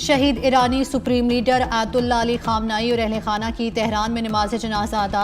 शहीद ईरानी supreme leader Ayatollah Ali Khamenei और अहले खाना की तेहरान में नमाज जनाजा अदा।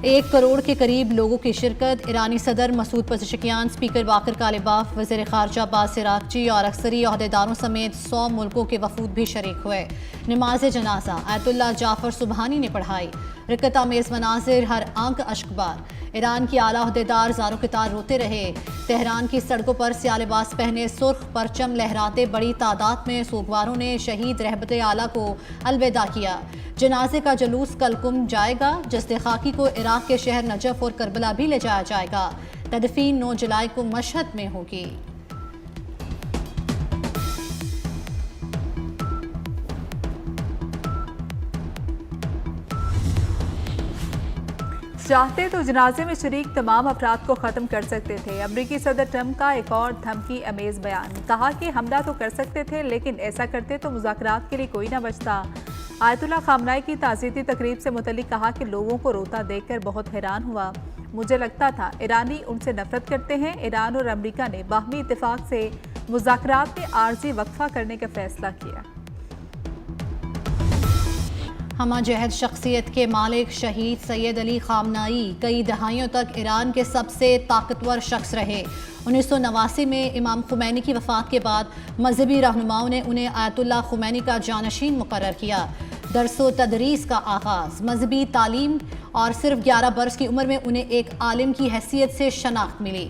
1 करोड़ के करीब लोगों की शिरकत। ईरानी सदर मसूद पज़ेशकियान, स्पीकर बाकर कालिबाफ, वज़ीर ख़ारजा अब्बास इराक़ची और अक्सरी अहदेदारों समेत 100 मुल्कों के वफूद भी शरीक हुए। नमाज जनाजा आयतुल्लाह जाफ़र सुबहानी ने पढ़ाई। रिकत आमेज़ मनाजिर, हर आंख अश्कबार। ईरान की आला अहदेदार ज़ारो कितार रोते रहे। तेहरान की सड़कों पर स्याह लिबास पहने सुर्ख परचम लहराते बड़ी तादाद में सोगवारों ने शहीद रहमत आला को अलविदा किया। जनाजे का जुलूस कल कुम जाएगा। जस्द खाकी को इराक के शहर नजफ और करबला भी ले जाया जाएगा। तदफीन 9 जुलाई को मशहद में होगी। चाहते तो जनाजे में शरीक तमाम अफराद को ख़त्म कर सकते थे। अमरीकी सदर ट्रंप का एक और धमकी अमेज़ बयान। कहा कि हमला तो कर सकते थे, लेकिन ऐसा करते तो मुज़ाकरात के लिए कोई ना बचता। आयतुल्लाह खामनाई की ताज़ियती तकरीब से मुतल्लिक कहा कि लोगों को रोता देखकर बहुत हैरान हुआ। मुझे लगता था ईरानी उनसे नफरत करते हैं। ईरान और अमरीका ने बाहमी इत्तेफाक से मुज़ाकरात में आर्जी वक्फा करने का फैसला किया। हमा जहद शख्सियत के मालिक शहीद सैयद अली खामनाई कई दहाइयों तक ईरान के सबसे ताकतवर शख्स रहे। 1989 में इमाम खुमैनी की वफ़ात के बाद मजहबी रहनुमाओं ने उन्हें आयतुल्लाह खुमैनी का जानशीन मुकर्रर किया। दरसो तदरीस का आगाज़, मजहबी तालीम और सिर्फ 11 बरस की उम्र में उन्हें एक आलिम की हैसियत से शनाख्त मिली।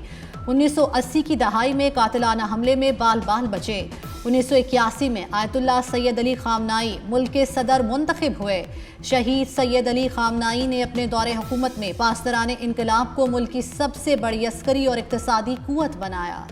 1980 की दहाई में कातिलाना हमले में बाल बाल बचे। 1981 में आयतुल्लाह सैयद अली खामनाई मुल्क के सदर मुंतखब हुए। शहीद सैयद अली खामनाई ने अपने दौरे हुकूमत में पासदारान इनकलाब को मुल्क की सबसे बड़ी अस्करी और इक्तसादी कुव्वत बनाया।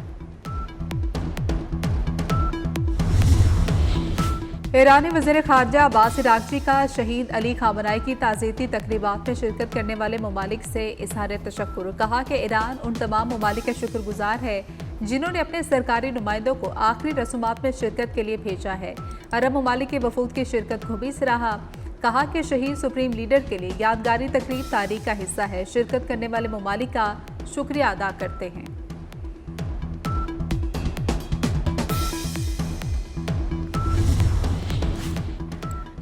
ईरानी वज़ीर ख़ारजा अब्बास इराक़ची का शहीद अली खामनाई की ताज़ियती तक़रीबात में शिरकत करने वाले ममालिक से इज़हार तशक्कुर। कहा कि ईरान उन तमाम ममालिक का शुक्रगुजार है जिन्होंने अपने सरकारी नुमाइंदों को आखिरी रसूमात में शिरकत के लिए भेजा है। अरब ममालिक के वफूद की शिरकत को भी सराहा। कहा कि शहीद सुप्रीम लीडर के लिए यादगारी तकरीब तारीख का हिस्सा है। शिरकत करने वाले ममालिक का शुक्रिया अदा करते हैं।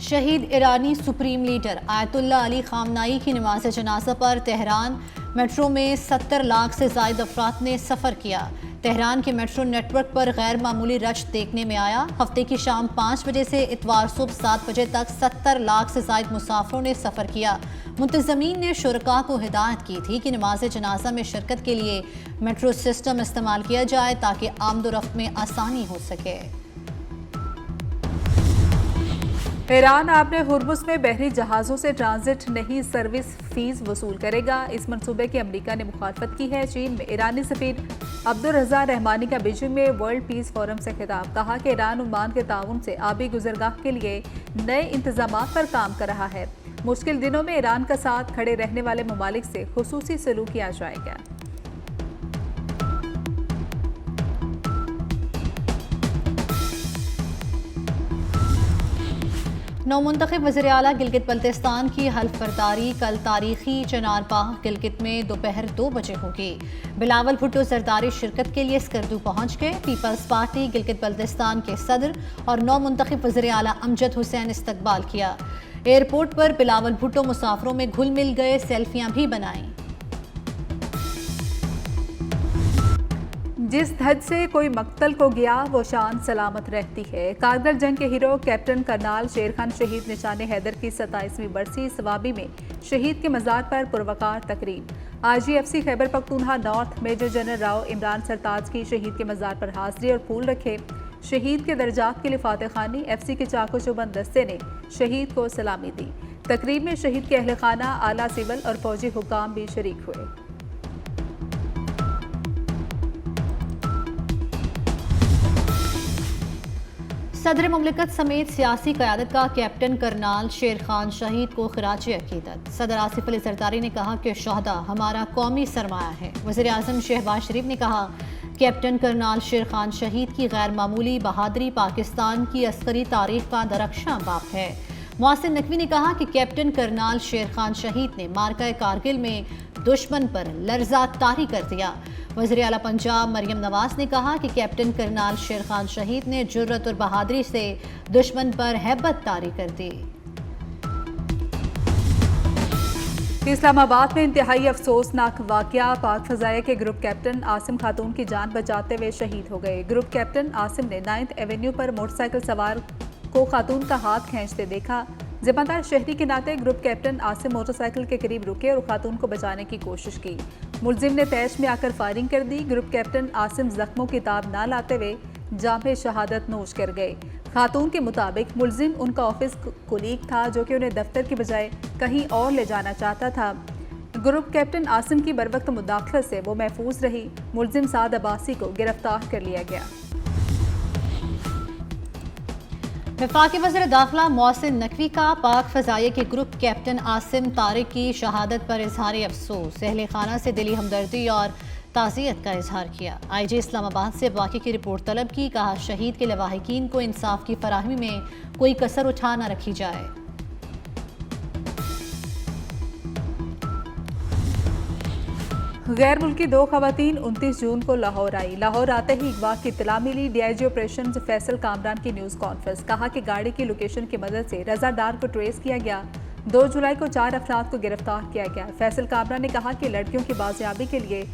शहीद ईरानी supreme leader Ayatollah Ali Khamenei की नमाज जनाजा पर तेहरान मेट्रो में 70 लाख से ज़ायद अफराद ने सफ़र किया। तेहरान के मेट्रो नेटवर्क पर गैर मामूली रश देखने में आया। हफ्ते की शाम 5 बजे से इतवार सुबह 7 बजे तक 70 लाख से ज़ायद मुसाफिरों ने सफ़र किया। मुंतज़मीन ने शुरका को हिदायत की थी कि नमाज जनाजा में शिरकत के लिए मेट्रो सिस्टम इस्तेमाल किया जाए ताकि आमदोरफ्त में आसानी हो सके। ईरान आपने हुर्मुज़ में बहरी जहाज़ों से ट्रांजिट नहीं सर्विस फीस वसूल करेगा। इस मंसूबे की अमरीका ने मुखालफत की है। चीन में ईरानी सफीर अब्दुल रज़ा रहमानी का बीजिंग में वर्ल्ड पीस फोरम से खिताब। कहा कि ईरान ओमान के ताउन से आबी गुजरगाह के लिए नए इंतजामात पर काम कर रहा है। मुश्किल दिनों में ईरान का साथ खड़े रहने वाले ममालिक से खुसूसी सलूक किया जाएगा। नौमुंतखब वज़ीर आला गिलगित बल्तिस्तान की हल्फ बर्दारी कल तारीखी चनारबाग गिलगित में दोपहर 2 बजे होगी। बिलावल भुट्टो जरदारी शिरकत के लिए स्कर्दू पहुंच गए। पीपल्स पार्टी गिलगित बल्तिस्तान के सदर और नौमुंतखब वज़ीर आला अमजद हुसैन इस्तकबाल किया। एयरपोर्ट पर बिलावल भुट्टो मुसाफिरों में घुल मिल गए, सेल्फियां भी बनाई। जिस धज से कोई मक्तल को गया वो शान सलामत रहती है। कारगिल जंग के हीरो कैप्टन करनाल शेर खान शहीद निशाने हैदर की 27वीं बरसी सवाबी में शहीद के मज़ार पर पुरवकार तकरीब। IGFC Khyber Pakhtunkhwa north major general Rao Imran Sartaj की शहीद के मज़ार पर हाजिरी और फूल रखे। शहीद के दर्जात के लिए फातह खानी FC के चाको चौबंद दस्ते ने शहीद को सलामी दी। तकरीब में शहीद के अहल खाना, आला सिविल और फौजी हुकाम भी शरीक हुए। सदर मुमलिकत समेत सियासी क़यादत का कैप्टन करनाल शेर खान शहीद को खिराज अकीदत। सदर आसिफ अली जरदारी ने कहा कि शहदा हमारा कौमी सरमाया है। वज़ीर आज़म शहबाज शरीफ ने कहा कैप्टन करनाल शेर खान शहीद की गैर मामूली बहादुरी पाकिस्तान की अस्करी तारीख का दरख्शां बाप है। मोहसिन नकवी ने कहा कि कैप्टन करनाल शेर खान शहीद ने मार्का कारगिल में दुश्मन पर लर्जा तारी कर दिया। वज़ीर आला पंजाब मरियम नवाज ने कहा कि कैप्टन करनाल शेर खान शहीद ने जुर्रत और बहादुरी से दुश्मन पर हैबत तारी कर दी। इस्लामाबाद में इंतहाई अफसोसनाक वाकया, पाक फजाया के ग्रुप कैप्टन आसिम खातून की जान बचाते हुए शहीद हो गए। ग्रुप कैप्टन आसिम ने 9th एवेन्यू पर मोटरसाइकिल सवार को खातून का हाथ खींचते देखा। जिम्मेदार शहरी के नाते ग्रुप कैप्टन आसिम मोटरसाइकिल के करीब रुके और खातून को बचाने की कोशिश की। मुलजिम ने तैश में आकर फायरिंग कर दी। ग्रुप कैप्टन आसिम जख्मों की ताब ना लाते हुए जामे शहादत नोश कर गए। खातून के मुताबिक मुलजिम उनका ऑफिस कुलीग था जो कि उन्हें दफ्तर की बजाय कहीं और ले जाना चाहता था। ग्रुप कैप्टन आसिम की बरवक्त मुदाखलत से वो महफूज रही। मुलजिम साद अब्बासी को गिरफ्तार कर लिया गया। वफाकी वज़ीर दाखिला मोहसिन नकवी का पाक फजाइया के ग्रुप कैप्टन आसिम तारिक की शहादत पर इजहार अफसोस, अहले खाना से दिली हमदर्दी और ताज़ियत का इजहार किया। IG इस्लामाबाद से वाक़े की रिपोर्ट तलब की। कहा शहीद के लवाहिकीन को इंसाफ की फराहमी में कोई कसर उठा न रखी जाए। गैर मुल्की 2 खवातीन 29 जून को लाहौर आई। लाहौर आते ही अगवा की इत्तला मिली। DIG ऑपरेशन फैसल कामरान की न्यूज़ कॉन्फ्रेंस। कहा कि गाड़ी की लोकेशन की मदद से रजा डार को ट्रेस किया गया। 2 जुलाई को 4 अफराद को गिरफ्तार किया गया। फैसल कामरान ने कहा कि लड़कियों की बाजियाबी के लिए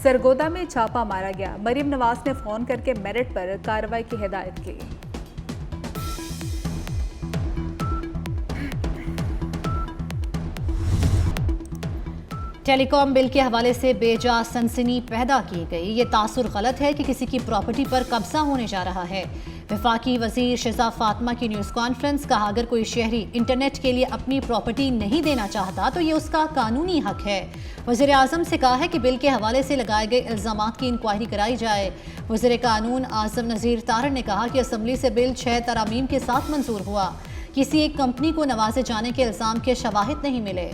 सरगोदा में छापा मारा गया। मरियम नवाज ने फ़ोन करके मेरिट पर कार्रवाई की हिदायत की। टेलीकॉम बिल के हवाले से बेजा सनसनी पैदा की गई। ये तासुर गलत है कि किसी की प्रॉपर्टी पर कब्जा होने जा रहा है। वफाकी वजीर शहजा फातिमा की न्यूज़ कॉन्फ्रेंस। कहा अगर कोई शहरी इंटरनेट के लिए अपनी प्रॉपर्टी नहीं देना चाहता तो ये उसका कानूनी हक है। वज़ीर आज़म से कहा है कि बिल के हवाले से लगाए गए इल्ज़ामात की इंक्वायरी कराई जाए। वज़ीर कानून आज़म नज़ीर तारड़ ने कहा कि असम्बली से बिल 6 तरामीम के साथ मंजूर हुआ। किसी एक कंपनी को नवाजे जाने के इल्ज़ाम के शवाहिद नहीं मिले।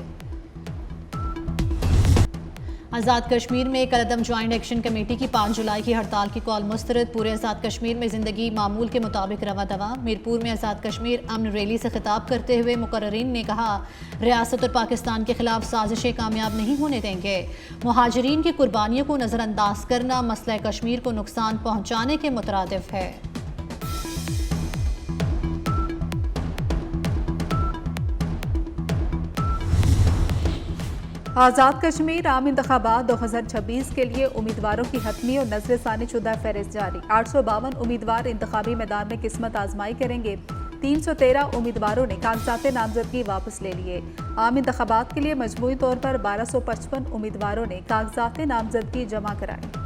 आज़ाद कश्मीर में कलअदम ज्वाइंट एक्शन कमेटी की 5 जुलाई की हड़ताल की कॉल मुस्तरद। पूरे आज़ाद कश्मीर में ज़िंदगी मामूल के मुताबिक रवा दवा। मीरपुर में आज़ाद कश्मीर अमन रैली से खिताब करते हुए मुकर्रिरीन ने कहा रियासत और पाकिस्तान के खिलाफ साजिशें कामयाब नहीं होने देंगे। मुहाजिरीन की कुर्बानियों को नज़रअंदाज करना मसला कश्मीर को नुकसान पहुँचाने के मुतरादिफ है। आज़ाद कश्मीर आम इंतखाबात 2026 के लिए उम्मीदवारों की हतमी और नजरसानी शुदा फहरिस्त जारी। 852 उम्मीदवार इंतखाबी मैदान में किस्मत आजमाई करेंगे। 313 उम्मीदवारों ने कागजात नामजदगी वापस ले लिए। आम इंतखाबात के लिए मजमूई तौर पर 1255 उम्मीदवारों ने कागजात नामजदगी जमा कराई।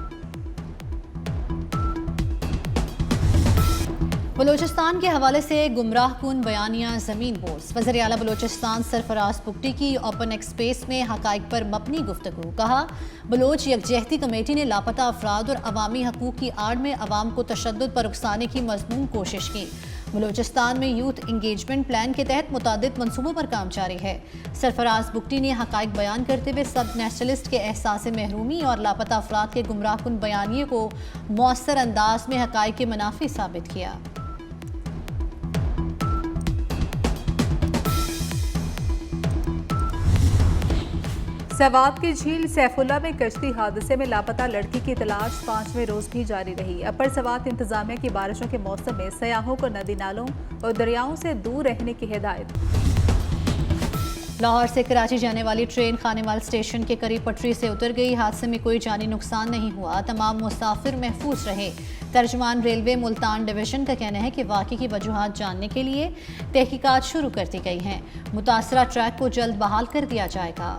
बलूचिस्तान के हवाले से गुमराह कुन बयानिया ज़मीन बोर्स। वज़ीर आला बलूचिस्तान सरफराज बुगटी की ओपन एक्सप्रेस में हक़ाइक़ पर मबनी गुफ्तगू। कहा बलोच यकजहती कमेटी ने लापता अफराद और अवामी हकूक़ की आड़ में अवाम को तशद्दुद पर उकसाने की मज़मून कोशिश की। बलूचिस्तान में यूथ इंगेजमेंट प्लान के तहत मुतादिद मनसूबों पर काम जारी है। सरफराज बुगटी ने हक़ाइक़ बयान करते हुए सब नेशनलिस्ट के एहसास महरूमी और लापता अफराद के गुमराह कुन बयानिए को मौसर अंदाज में हक़ाइक़ के मुनाफी साबित किया। सवात की झील सैफुल्ला में कश्ती हादसे में लापता लड़की की तलाश 5वें रोज भी जारी रही। अपर सवात इंतजामिया की बारिशों के मौसम में सयाहों को नदी नालों और दरियाओं से दूर रहने की हिदायत। लाहौर से कराची जाने वाली ट्रेन खानेवाल स्टेशन के करीब पटरी से उतर गई। हादसे में कोई जानी नुकसान नहीं हुआ। तमाम मुसाफिर महफूज रहे। तर्जमान रेलवे मुल्तान डिवीजन का कहना है कि वाक़े की वजूहात जानने के लिए तहकीकात शुरू कर दी गई हैं। मुतासरा ट्रैक को जल्द बहाल कर दिया जाएगा।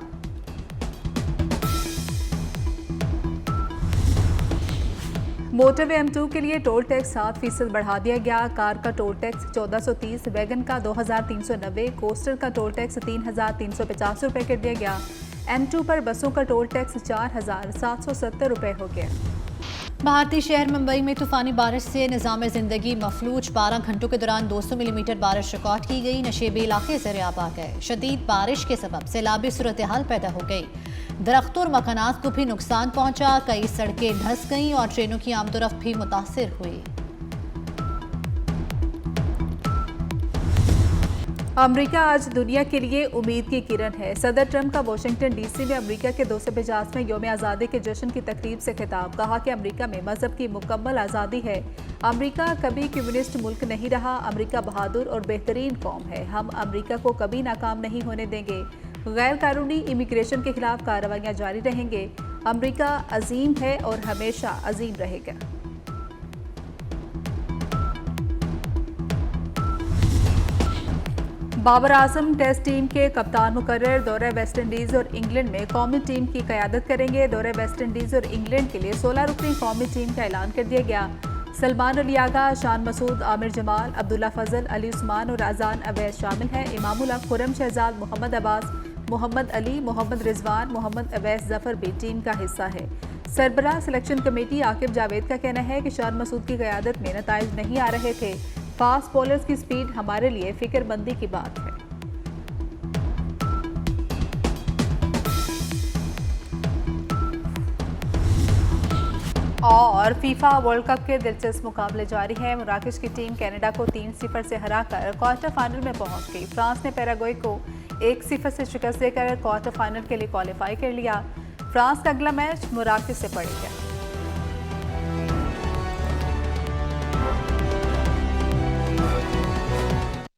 मोटरवे M2 के लिए टोल टैक्स 7% बढ़ा दिया गया। कार का टोल टैक्स 1430, वैगन का 2390, कोस्टर का टोल टैक्स 3350 रुपये कर दिया गया। M2 पर बसों का टोल टैक्स 4770 रुपये हो गया। भारतीय शहर मुंबई में तूफानी बारिश से निज़ाम ज़िंदगी मफलूज। 12 घंटों के दौरान 200 मिलीमीटर बारिश रिकॉर्ड की गई। नशेबी इलाके ज़रियाब आ गए। शदीद बारिश के सबब सैलाबी सूरत हाल पैदा हो गई। दरख्तों और मकानात को भी नुकसान पहुंचा। कई सड़कें धंस गईं और ट्रेनों की आमदोरफ्त भी मुतासिर हुई। अमेरिका आज दुनिया के लिए उम्मीद की किरण है। सदर ट्रंप का वाशिंगटन डीसी में अमेरिका के 250वें यौम आज़ादी के जश्न की तकरीब से खिताब। कहा कि अमेरिका में मजहब की मुकम्मल आज़ादी है। अमेरिका कभी कम्युनिस्ट मुल्क नहीं रहा। अमेरिका बहादुर और बेहतरीन कौम है। हम अमेरिका को कभी नाकाम नहीं होने देंगे। गैर कानूनी इमिग्रेशन के खिलाफ कार्रवाइयाँ जारी रहेंगे। अमेरिका अजीम है और हमेशा अजीम रहेगा। बाबर आजम टेस्ट टीम के कप्तान मुकर्रर। दौरे वेस्ट इंडीज़ और इंग्लैंड में कौमी टीम की क़यादत करेंगे। दौरे वेस्ट इंडीज़ और इंग्लैंड के लिए 16 रुकनी कौमी टीम का ऐलान कर दिया गया। सलमान अली आगा, शान मसूद, आमिर जमाल, अब्दुल्ला फजल, अली उस्मान और अजान अवैस शामिल हैं। इमामुल हक, खुर्रम शहजाद, मोहम्मद अब्बास, मोहम्मद अली, मोहम्मद रिजवान, मोहम्मद अवैस जफर भी टीम का हिस्सा है। सरबराह सिलेक्शन कमेटी आकिब जावेद का कहना है कि शान मसूद की क़यादत में नताइज नहीं आ रहे थे। फास्ट बॉलर्स की स्पीड हमारे लिए फिक्रमंदी की बात है। और फीफा वर्ल्ड कप के दिलचस्प मुकाबले जारी हैं। मराकश की टीम कनाडा को 3-0 से हराकर क्वार्टर फाइनल में पहुंच गई। फ्रांस ने पैराग्वे को 1-0 से शिकस्त देकर क्वार्टर फाइनल के लिए क्वालिफाई कर लिया। फ्रांस का अगला मैच मराकश से पड़ेगा।